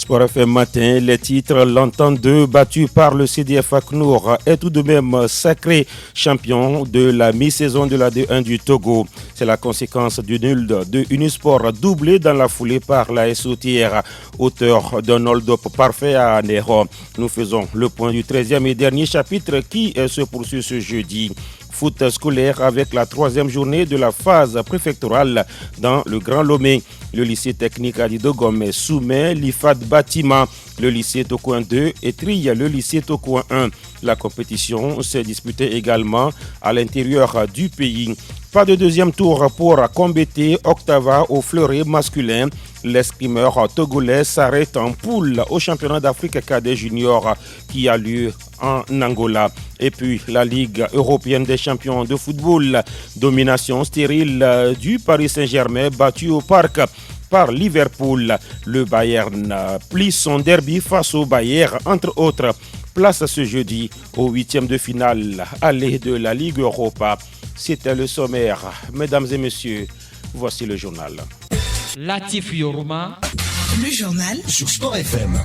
Sport FM matin, les titres, l'entente 2 battu par le CDF ACNOR est tout de même sacré champion de la mi-saison de la D1 du Togo. C'est la conséquence du nul de Unisport doublé dans la foulée par la SOTR, auteur d'un hold-up parfait à Nero. Nous faisons le point du 13e et dernier chapitre qui se poursuit ce jeudi. Foot scolaire avec la troisième journée de la phase préfectorale dans le Grand Lomé. Le lycée technique Adido Gomez soumet l'IFAD Bâtiment, le lycée Tokouin 2 et trille le lycée Tokouin 1. La compétition s'est disputée également à l'intérieur du pays. Pas de deuxième tour pour Kombété, Octava au fleuret masculin. L'escrimeur togolais s'arrête en poule au championnat d'Afrique cadet junior qui a lieu en Angola. Et puis la Ligue européenne des champions de football. Domination stérile du Paris Saint-Germain battu au parc par Liverpool. Le Bayern plie son derby face au Bayern, entre autres. Place ce jeudi au 8e de finale aller de la Ligue Europa. C'était le sommaire. Mesdames et messieurs, voici le journal. Latif Yourma. Le journal sur Sport FM.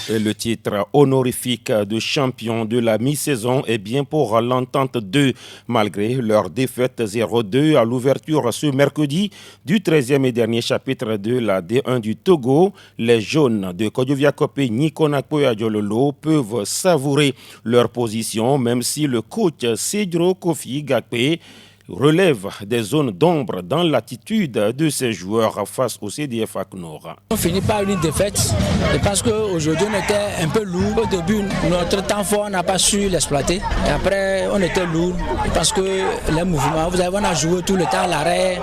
Et le titre honorifique de champion de la mi-saison est bien pour l'entente 2. Malgré leur défaite 0-2 à l'ouverture ce mercredi du 13e et dernier chapitre de la D1 du Togo, les jaunes de Kodjoviakopé, Nikonakpo et Adjololo peuvent savourer leur position même si le coach Cedro Kofi Gakpe relève des zones d'ombre dans l'attitude de ses joueurs face au CDF ACNOR. On finit par une défaite. Je pense qu'aujourd'hui on était un peu lourd. Au début, notre temps fort, on n'a pas su l'exploiter. Et après, on était lourd. Parce que les mouvements, on a joué tout le temps à l'arrêt.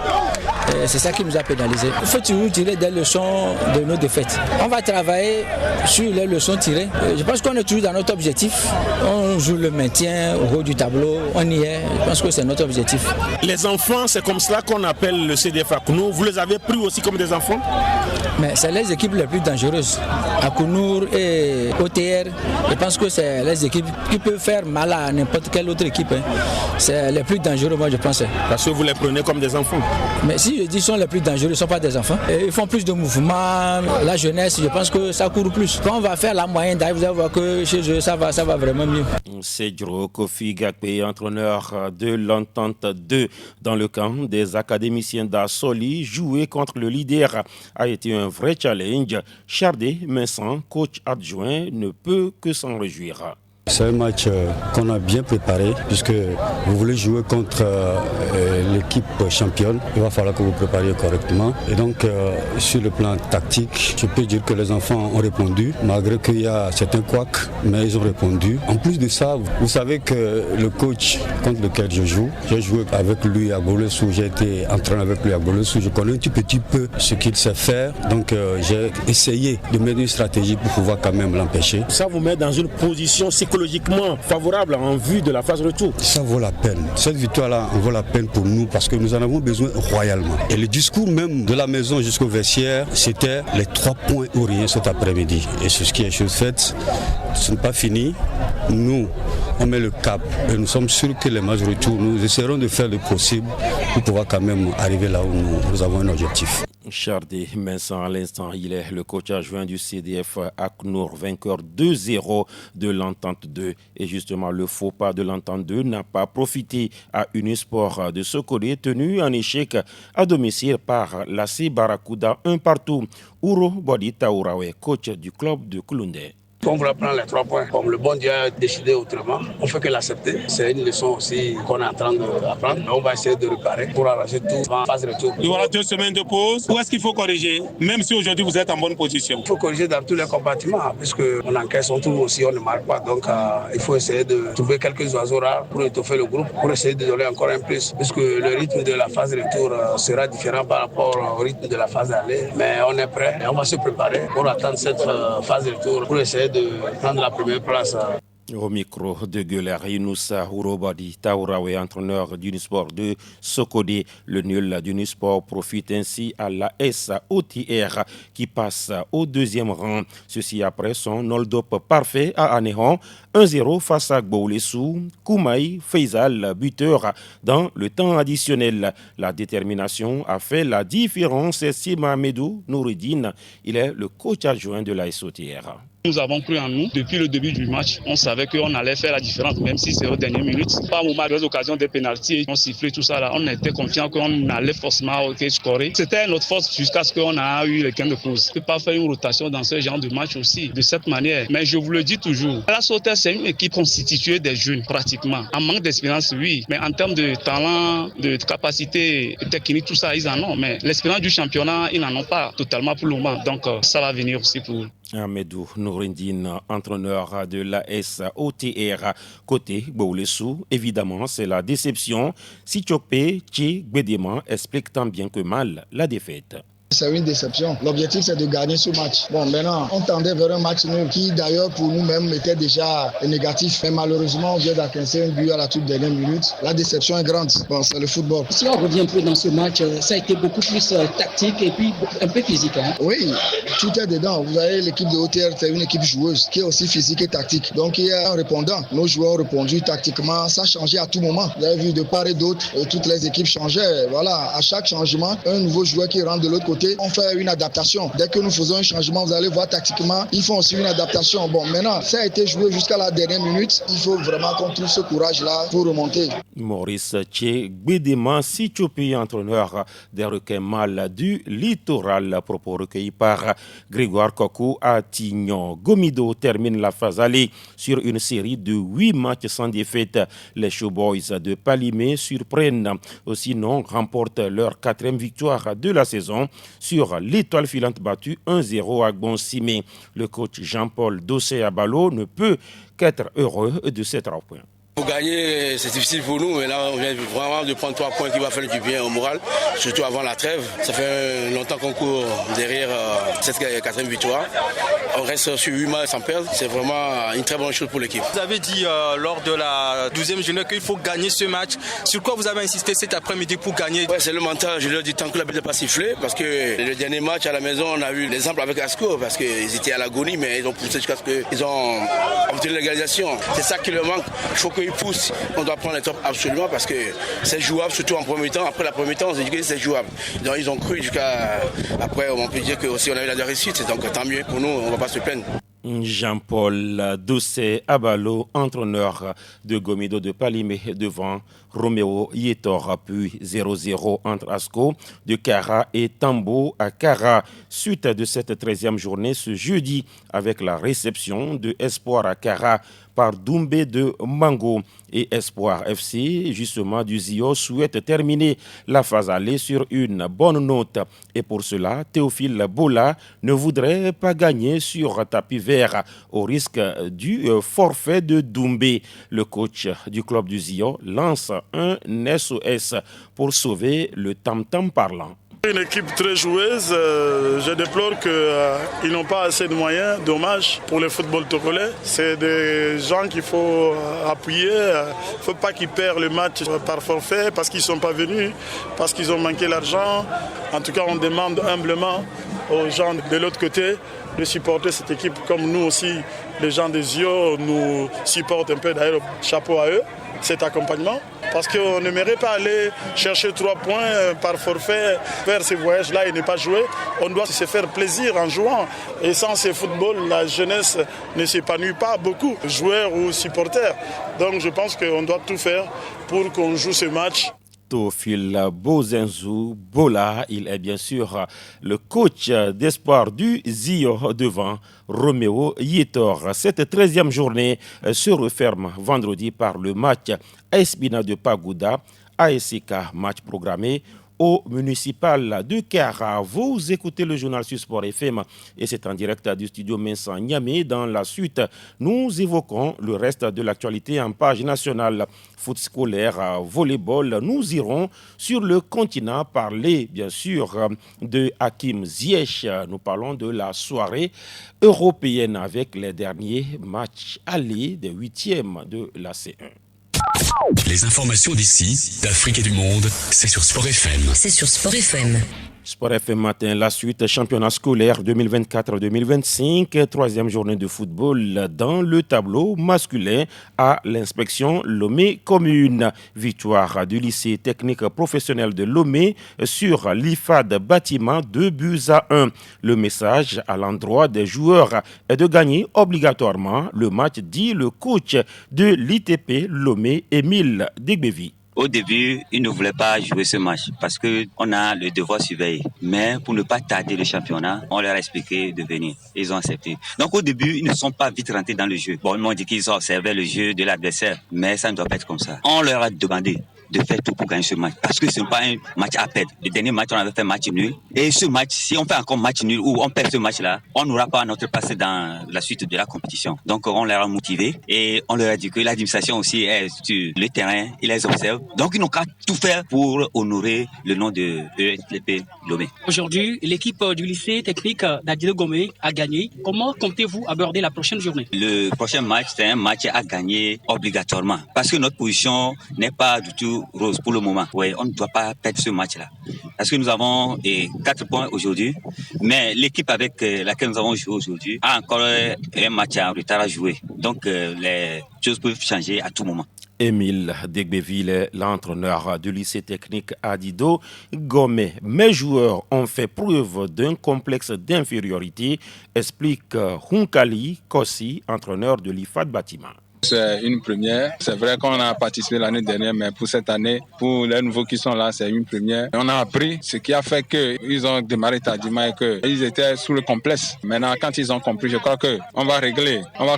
C'est ça qui nous a pénalisés. Il faut toujours tirer des leçons de nos défaites. On va travailler sur les leçons tirées. Je pense qu'on est toujours dans notre objectif. On joue le maintien au haut du tableau. On y est. Je pense que c'est notre objectif. Les enfants, c'est comme cela qu'on appelle le CDF ACNOR. Vous les avez pris aussi comme des enfants? Mais c'est les équipes les plus dangereuses. ACNOR et OTR, je pense que c'est les équipes qui peuvent faire mal à n'importe quelle autre équipe. C'est les plus dangereux, moi je pense. Parce que vous les prenez comme des enfants? Mais si je dis qu'ils sont les plus dangereux, ils ne sont pas des enfants. Et ils font plus de mouvements. La jeunesse, je pense que ça court plus. Quand on va faire la moyenne d'âge, vous allez voir que chez eux, ça va vraiment mieux. Cedro Kofi Gakpe, entraîneur de l'entente 2 dans le camp des académiciens d'Assoli, jouer contre le leader a été un vrai challenge. Chardé Vincent, coach adjoint, ne peut que s'en réjouir. C'est un match qu'on a bien préparé puisque vous voulez jouer contre l'équipe championne. Il va falloir que vous prépariez correctement. Et donc sur le plan tactique, je peux dire que les enfants ont répondu malgré qu'il y a certains couacs, mais ils ont répondu. En plus de ça, vous savez que le coach contre lequel je joue, j'ai joué avec lui à Bolesou, j'ai été entraîné avec lui à Bolesou. Je connais un petit peu ce qu'il sait faire. Donc j'ai essayé de mettre une stratégie pour pouvoir quand même l'empêcher. Ça vous met dans une position psychologiquement favorable en vue de la phase retour. Ça vaut la peine. Cette victoire-là en vaut la peine pour nous parce que nous en avons besoin royalement. Et le discours même de la maison jusqu'au vestiaire, c'était les 3 points ou rien cet après-midi. Et c'est ce qui est chose faite. Ce n'est pas fini. Nous, on met le cap et nous sommes sûrs que les matchs retour, nous essaierons de faire le possible pour pouvoir quand même arriver là où nous avons un objectif. Chardé Vincent, à l'instant, il est le coach adjoint du CDF ACNOR, vainqueur 2-0 de l'entente 2. Et justement, le faux pas de l'entente 2 n'a pas profité à Unisport de Sokolé, tenu en échec à domicile par l'AC Barracuda 1-1. Ouro Bodi Taourawe, coach du club de Koulundé. On voulait prendre les 3 points. Comme le bon Dieu a décidé autrement, on ne fait que l'accepter. C'est une leçon aussi qu'on est en train d'apprendre. On va essayer de réparer pour arranger tout en phase retour. Il y aura 2 semaines de pause. Où est-ce qu'il faut corriger, même si aujourd'hui vous êtes en bonne position? Il faut corriger dans tous les compartiments, puisqu'on encaisse, on trouve aussi, on ne marque pas. Donc il faut essayer de trouver quelques oiseaux rares pour étoffer le groupe, pour essayer de donner encore un plus. Puisque le rythme de la phase retour sera différent par rapport au rythme de la phase aller. Mais on est prêt et on va se préparer pour attendre cette phase retour, pour essayer de prendre la première place. Au micro de Gueuler, Inoussa Ourobadi Taouraoué, entraîneur d'Unisport de Sokodé. Le nul d'Unisport profite ainsi à la SOTR qui passe au deuxième rang. Ceci après son hold-up parfait à Anéhon. 1-0 face à Gboulessou. Koumaï Faisal, buteur dans le temps additionnel. La détermination a fait la différence, estime Ahmedou Noureddine. Il est le coach adjoint de la SOTR. Nous avons cru en nous depuis le début du match. On savait qu'on allait faire la différence, même si c'est aux dernières minutes. Par moment, des occasions des pénaltys, on sifflait tout ça là. On était confiant qu'on allait forcément scorer. C'était notre force jusqu'à ce qu'on a eu le gain de cause. On ne peut pas faire une rotation dans ce genre de match aussi, de cette manière. Mais je vous le dis toujours, la SOTR, c'est une équipe constituée des jeunes, pratiquement. En manque d'expérience, oui. Mais en termes de talent, de capacité technique, tout ça, ils en ont. Mais l'expérience du championnat, ils n'en ont pas totalement pour le moment. Donc, ça va venir aussi pour eux. Ahmedou Noureddine, entraîneur de la SOTR. Côté Gboulessou, évidemment, c'est la déception. Sichopé Tché Gbedema explique tant bien que mal la défaite. C'est une déception. L'objectif, c'est de gagner ce match. Bon, maintenant, on tendait vers un match nul qui, d'ailleurs, pour nous-mêmes, était déjà négatif. Mais malheureusement, on vient d'encaisser un but à la toute dernière minute. La déception est grande. Bon, c'est le football. Si on revient un peu dans ce match, ça a été beaucoup plus tactique et puis un peu physique. Hein? Oui, tout est dedans. Vous avez l'équipe de OTR, c'est une équipe joueuse qui est aussi physique et tactique. Donc, il y a un répondant. Nos joueurs ont répondu tactiquement. Ça changeait à tout moment. Vous avez vu de part et d'autre, toutes les équipes changeaient. Voilà, à chaque changement, un nouveau joueur qui rentre de l'autre côté. On fait une adaptation. Dès que nous faisons un changement, vous allez voir tactiquement, ils font aussi une adaptation. Bon, maintenant, ça a été joué jusqu'à la dernière minute. Il faut vraiment qu'on trouve ce courage-là pour remonter. Maurice Tché Gbedema Sichopi, entraîneur des requins mâles du littoral. Propos recueillis par Grégoire Kokou à Tignon. Gomido termine la phase aller sur une série de 8 matchs sans défaite. Les Showboys de Palimé surprennent. Sinon, remportent leur 4e victoire de la saison sur l'étoile filante battue 1-0 à Gonsimé. Le coach Jean-Paul Dossé-Abalo ne peut qu'être heureux de ces 3 points. Pour gagner, c'est difficile pour nous, mais là, on vient vraiment de prendre 3 points qui va faire du bien au moral, surtout avant la trêve. Ça fait longtemps qu'on court derrière cette 4e victoire. On reste sur 8 matchs sans perdre. C'est vraiment une très bonne chose pour l'équipe. Vous avez dit lors de la 12e journée qu'il faut gagner ce match. Sur quoi vous avez insisté cet après-midi pour gagner? Ouais, c'est le mental. Je leur dis tant que la bête n'est pas sifflée, parce que le dernier match à la maison, on a vu l'exemple avec Asco, parce qu'ils étaient à l'agonie, mais ils ont poussé jusqu'à ce qu'ils ont obtenu l'égalisation. C'est ça qui leur manque. Il faut qu'ils poussent. On doit prendre les tops absolument, parce que c'est jouable, surtout en premier temps. Après la première temps, on s'est dit que c'est jouable. Donc ils ont cru jusqu'à après, on peut dire que aussi on a eu la réussite. Donc tant mieux pour nous, on ne va pas se plaindre. Jean-Paul Dossé-Abalo, entraîneur de Gomido de Palimé devant Roméo Yétor, puis 0-0 entre Asco de Kara et Tambo à Kara. Suite de cette 13e journée ce jeudi avec la réception de Espoir à Kara par Doumbé de Mango et Espoir FC, justement du Zio, souhaite terminer la phase aller sur une bonne note. Et pour cela, Théophile Bola ne voudrait pas gagner sur tapis vert au risque du forfait de Doumbé. Le coach du club du Zio lance un SOS pour sauver le tam-tam parlant. Une équipe très joueuse, je déplore qu'ils n'ont pas assez de moyens, dommage pour le football togolais. C'est des gens qu'il faut appuyer, il ne faut pas qu'ils perdent le match par forfait parce qu'ils ne sont pas venus, parce qu'ils ont manqué l'argent. En tout cas, on demande humblement aux gens de l'autre côté de supporter cette équipe comme nous aussi, les gens des Zio nous supportent un peu, d'ailleurs chapeau à eux, cet accompagnement. Parce qu'on n'aimerait pas aller chercher 3 points par forfait, faire ce voyage-là et ne pas jouer. On doit se faire plaisir en jouant. Et sans ce football, la jeunesse ne s'épanouit pas beaucoup, joueurs ou supporters. Donc je pense qu'on doit tout faire pour qu'on joue ce match. Théophile Bozenzou Bola, il est bien sûr le coach d'espoir du Zio devant Roméo Yétor. Cette 13e journée se referme vendredi par le match Espina de Pagoуда, ASK, match programmé au municipal de Kara. Vous écoutez le journal sur Sport FM et c'est en direct du studio Vincent Niamey. Dans la suite, nous évoquons le reste de l'actualité en page nationale. Foot scolaire, volleyball, nous irons sur le continent parler bien sûr de Hakim Ziyech. Nous parlons de la soirée européenne avec les derniers matchs allés des 8e de la C1. Les informations d'ici, d'Afrique et du monde, c'est sur Sport FM. C'est sur Sport FM. Sport FM matin, la suite championnat scolaire 2024-2025, troisième journée de football dans le tableau masculin à l'inspection Lomé commune. Victoire du lycée technique professionnel de Lomé sur l'IFAD bâtiment 2-1. Le message à l'endroit des joueurs est de gagner obligatoirement le match, dit le coach de l'ITP Lomé, Émile Degbevi. Au début, ils ne voulaient pas jouer ce match parce qu'on a le devoir surveiller. Mais pour ne pas tarder le championnat, on leur a expliqué de venir. Ils ont accepté. Donc au début, ils ne sont pas vite rentrés dans le jeu. Bon, ils m'ont dit qu'ils ont observé le jeu de l'adversaire, mais ça ne doit pas être comme ça. On leur a demandé de faire tout pour gagner ce match. Parce que ce n'est pas un match à perdre. Le dernier match, on avait fait match nul. Et ce match, si on fait encore match nul ou on perd ce match-là, on n'aura pas notre place dans la suite de la compétition. Donc, on leur a motivé et on leur a dit que l'administration aussi est sur le terrain, ils les observent. Donc, ils n'ont qu'à tout faire pour honorer le nom de ESLP Lomé. Aujourd'hui, l'équipe du lycée technique d'Adilo Gomé a gagné. Comment comptez-vous aborder la prochaine journée? Le prochain match, c'est un match à gagner obligatoirement. Parce que notre position n'est pas du tout rose pour le moment. Oui, on ne doit pas perdre ce match-là. Parce que nous avons 4 points aujourd'hui, mais l'équipe avec laquelle nous avons joué aujourd'hui a encore un match en retard à jouer. Donc les choses peuvent changer à tout moment. Émile Degbeville, l'entraîneur du lycée technique Adido Gomé. Mes joueurs ont fait preuve d'un complexe d'infériorité, explique Hunkali Kossi, entraîneur de l'IFAD Bâtiment. C'est une première. C'est vrai qu'on a participé l'année dernière, mais pour cette année, pour les nouveaux qui sont là, c'est une première. On a appris ce qui a fait qu'ils ont démarré tardivement et qu'ils étaient sous le complexe. Maintenant, quand ils ont compris, je crois qu'on va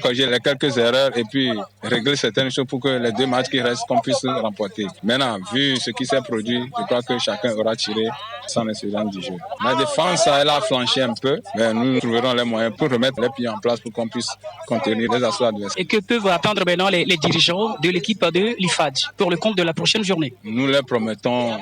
corriger les quelques erreurs et puis régler certaines choses pour que les 2 matchs qui restent, qu'on puisse remporter. Maintenant, vu ce qui s'est produit, je crois que chacun aura tiré son expérience du jeu. La défense, elle a flanché un peu, mais nous trouverons les moyens pour remettre les pieds en place pour qu'on puisse contenir les assauts adverses. Et que peuvent attendre maintenant les dirigeants de l'équipe de l'IFAD pour le compte de la prochaine journée? Nous leur promettons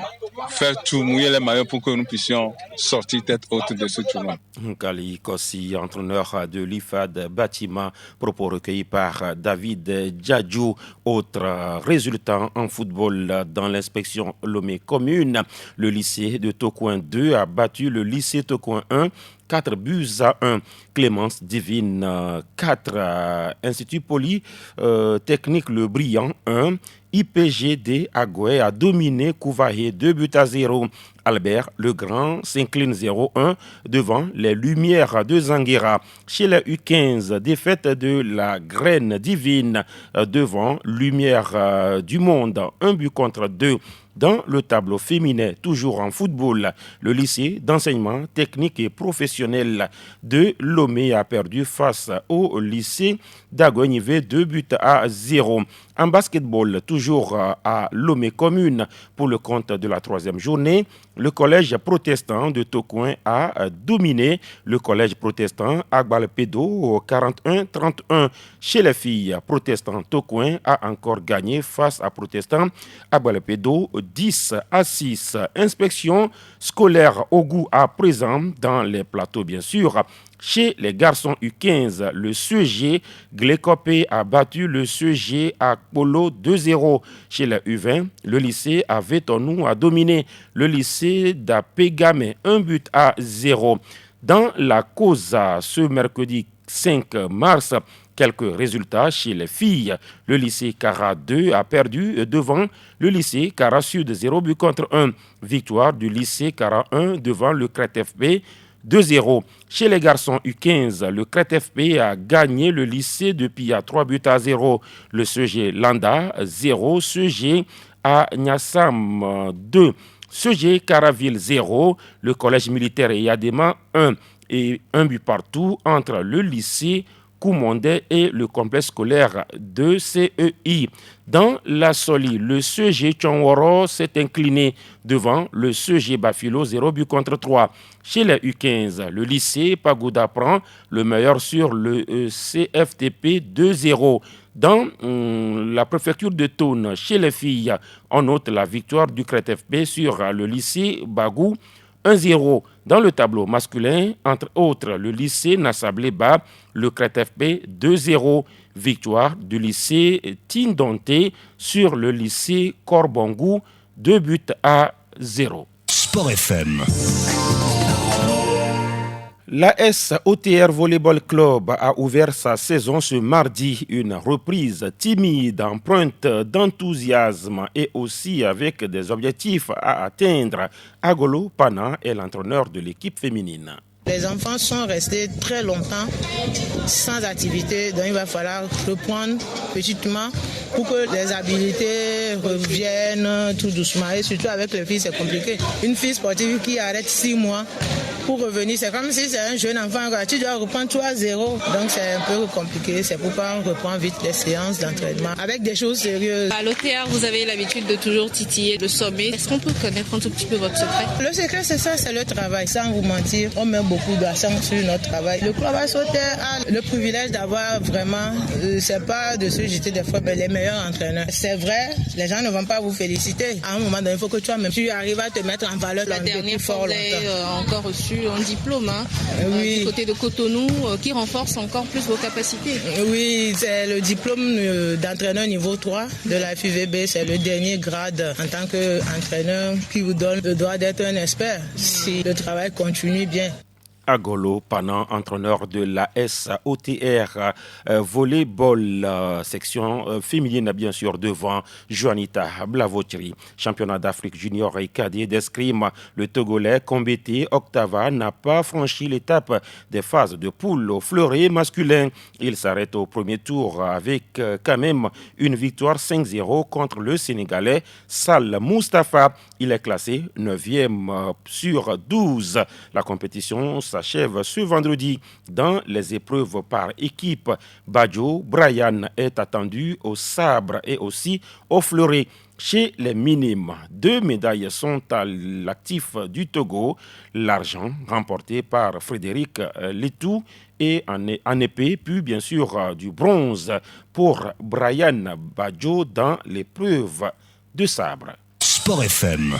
faire tout, mouiller les maillots pour que nous puissions sortir tête haute de ce tournoi. Kali Kossi, entraîneur de l'IFAD Bâtiment, propos recueillis par David Djadjou. Autre résultat en football dans l'inspection Lomé commune, le lycée de Tokoin 2 a battu le lycée Tokoin 1 4-1. Clémence Divine 4. Institut Polytechnique Le Brillant 1. IPGD Agoué a dominé Kouvahe 2-0. Albert Legrand s'incline 0-1 devant les Lumières de Zanguera. Chez les U15, défaite de la Graine Divine devant Lumière du Monde, 1-2. Dans le tableau féminin, toujours en football, le lycée d'enseignement technique et professionnel de Lomé a perdu face au lycée d'Agoignivé 2-0. En basketball, toujours à Lomé commune, pour le compte de la 3e journée, le collège protestant de Tokoin a dominé le collège protestant Agbalpédo 41-31. Chez les filles, protestant Tokoin a encore gagné face à protestant Agbalpédo 10-6. Inspection scolaire au goût à présent dans les plateaux, bien sûr. Chez les garçons U15, le CG Glécopé a battu le CG Akpolo 2-0. Chez les U20, le lycée Avetonou a dominé le lycée d'Apégamé 1-0. Dans la Cosa, ce mercredi 5 mars, quelques résultats chez les filles. Le lycée Cara 2 a perdu devant le lycée Cara Sud 0-1. Victoire du lycée Cara 1 devant le Crête FP 2-0. Chez les garçons U15, le Crête FP a gagné le lycée de Pia 3-0. Le CG Landa 0, CG à Niassam 2, CG Caraville 0, le collège militaire Yadema 1 et 1 but partout entre le lycée Koumondé et le complexe scolaire de CEI. Dans la Soli, le CG Tchonworo s'est incliné devant le CG Bafilo 0-3. Chez les U15, le lycée Pagoda prend le meilleur sur le CFTP 2-0. Dans la préfecture de Thône, chez les filles, on note la victoire du CRET-FP sur le lycée Bagou 1-0. Dans le tableau masculin, entre autres, le lycée Nassablé bat le CRET-FP 2-0. Victoire du lycée Tindonté sur le lycée Corbongou 2-0. Sport FM. L'AS OTR Volleyball Club a ouvert sa saison ce mardi, une reprise timide, empreinte d'enthousiasme et aussi avec des objectifs à atteindre. Agolo Pana est l'entraîneur de l'équipe féminine. Les enfants sont restés très longtemps sans activité, donc il va falloir reprendre petitement pour que les habiletés reviennent tout doucement. Et surtout avec les filles, c'est compliqué. Une fille sportive qui arrête 6 mois pour revenir, c'est comme si c'est un jeune enfant. Tu dois reprendre 3-0, donc c'est un peu compliqué. C'est pourquoi on reprend vite les séances d'entraînement avec des choses sérieuses. À l'OTR, vous avez l'habitude de toujours titiller le sommet. Est-ce qu'on peut connaître un tout petit peu votre secret? Le secret, c'est ça, c'est le travail. Sans vous mentir, on met beaucoup d'accent sur notre travail. Le club OTR a le privilège d'avoir vraiment, c'est pas de se jeter des fois, mais les meilleurs entraîneurs. C'est vrai, les gens ne vont pas vous féliciter. À un moment donné, il faut que toi-même, tu arrives à te mettre en valeur. La dernière fois, vous avez encore reçu un diplôme oui. Du côté de Cotonou qui renforce encore plus vos capacités. Oui, c'est le diplôme d'entraîneur niveau 3 de la FUVB. C'est le dernier grade en tant qu'entraîneur qui vous donne le droit d'être un expert si le travail continue bien. Agolo Panan, entraîneur de l'AS OTR volleyball section féminine bien sûr devant Juanita Blavotri. Championnat d'Afrique junior et cadet d'escrime, le Togolais Kombete Octava n'a pas franchi l'étape des phases de poule au fleuret masculin. Il s'arrête au premier tour avec quand même une victoire 5-0 contre le Sénégalais Sal Mustafa. Il est classé 9e sur 12. La compétition s'achève ce vendredi dans les épreuves par équipe. Badjo Brian est attendu au sabre et aussi au fleuret. Chez les minimes, 2 médailles sont à l'actif du Togo. L'argent remporté par Frédéric Letou et en épée, puis bien sûr du bronze pour Brian Badjo dans l'épreuve de sabre. Sport FM.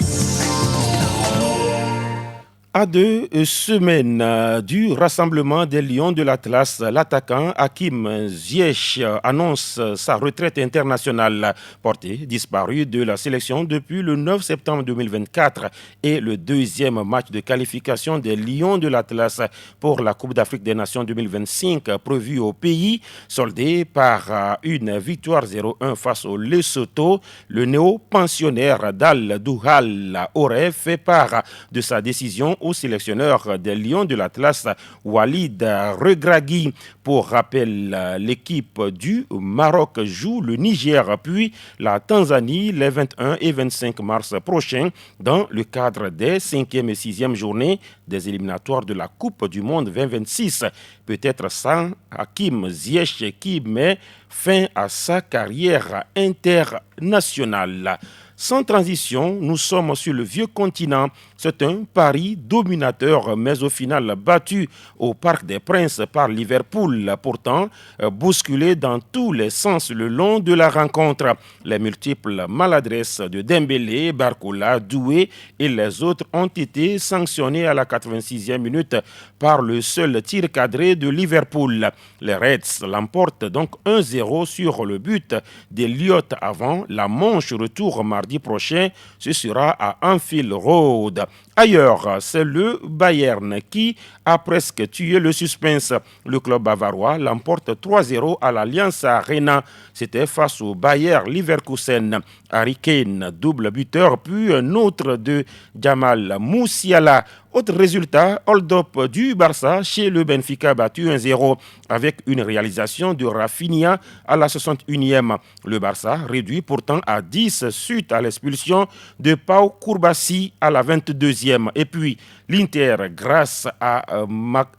À 2 semaines du rassemblement des Lions de l'Atlas, l'attaquant Hakim Ziyech annonce sa retraite internationale. Porté disparu de la sélection depuis le 9 septembre 2024 et le deuxième match de qualification des Lions de l'Atlas pour la Coupe d'Afrique des Nations 2025 prévu au pays, soldé par une victoire 0-1 face au Lesotho. Le néo-pensionnaire d'Al Douhal aurait fait part de sa décision au sélectionneur des Lions de l'Atlas, Walid Regragui. Pour rappel, l'équipe du Maroc joue le Niger puis la Tanzanie les 21 et 25 mars prochains dans le cadre des 5e et 6e journées des éliminatoires de la Coupe du Monde 2026. Peut-être sans Hakim Ziyech qui met fin à sa carrière internationale. Sans transition, nous sommes sur le vieux continent. C'est un pari dominateur, mais au final battu au Parc des Princes par Liverpool. Pourtant, bousculé dans tous les sens le long de la rencontre. Les multiples maladresses de Dembélé, Barcola, Doué et les autres ont été sanctionnés à la 86e minute par le seul tir cadré de Liverpool. Les Reds l'emportent donc 1-0 sur le but d'Elliott avant la manche retour mardi prochain. Ce sera à Anfield Road. Ailleurs, c'est le Bayern qui a presque tué le suspense. Le club bavarois l'emporte 3-0 à l'Allianz Arena. C'était face au Bayer Leverkusen. Harry Kane, double buteur, puis un autre de Jamal Musiala. Autre résultat, hold-up du Barça chez le Benfica battu 1-0 avec une réalisation de Rafinha à la 61e. Le Barça réduit pourtant à 10 suite à l'expulsion de Pau Kourbassi à la 22e. Et puis l'Inter, grâce à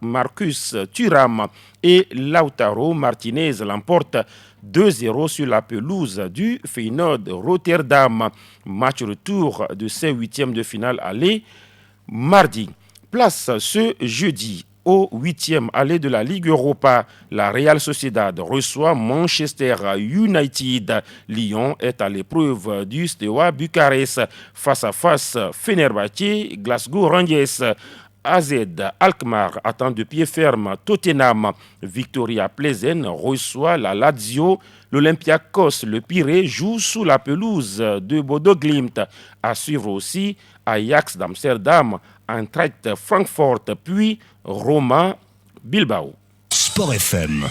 Marcus Thuram et Lautaro Martinez, l'emporte 2-0 sur la pelouse du Feyenoord Rotterdam. Match retour de ces huitièmes de finale aller mardi. Place ce jeudi au 8e aller de la Ligue Europa. La Real Sociedad reçoit Manchester United. Lyon est à l'épreuve du Steaua Bucarest. Face à face, Fenerbahçe, Glasgow Rangers. AZ Alkmaar attend de pied ferme Tottenham. Victoria Plzen reçoit la Lazio. L'Olympiakos, le Pirée, joue sous la pelouse de Bodo Glimt. À suivre aussi Ajax d'Amsterdam, Eintracht Francfort, puis Roma Bilbao. Sport FM.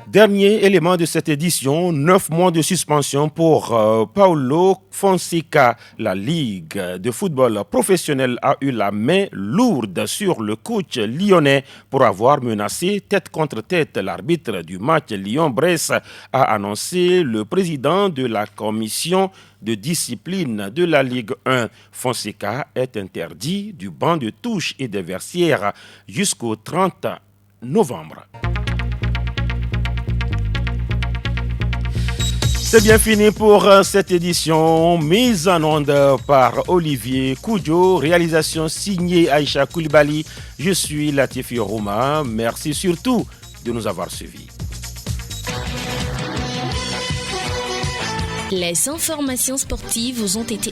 Dernier élément de cette édition, 9 mois de suspension pour Paulo Fonseca. La Ligue de football professionnel a eu la main lourde sur le coach lyonnais pour avoir menacé tête contre tête l'arbitre du match Lyon-Brest, a annoncé le président de la commission de discipline de la Ligue 1. Fonseca est interdit du banc de touche et des vestiaires jusqu'au 30 novembre. C'est bien fini pour cette édition, mise en onde par Olivier Koudjo, réalisation signée Aïcha Koulibaly. Je suis Latif Yorouma, merci surtout de nous avoir suivis. Les informations sportives vous ont été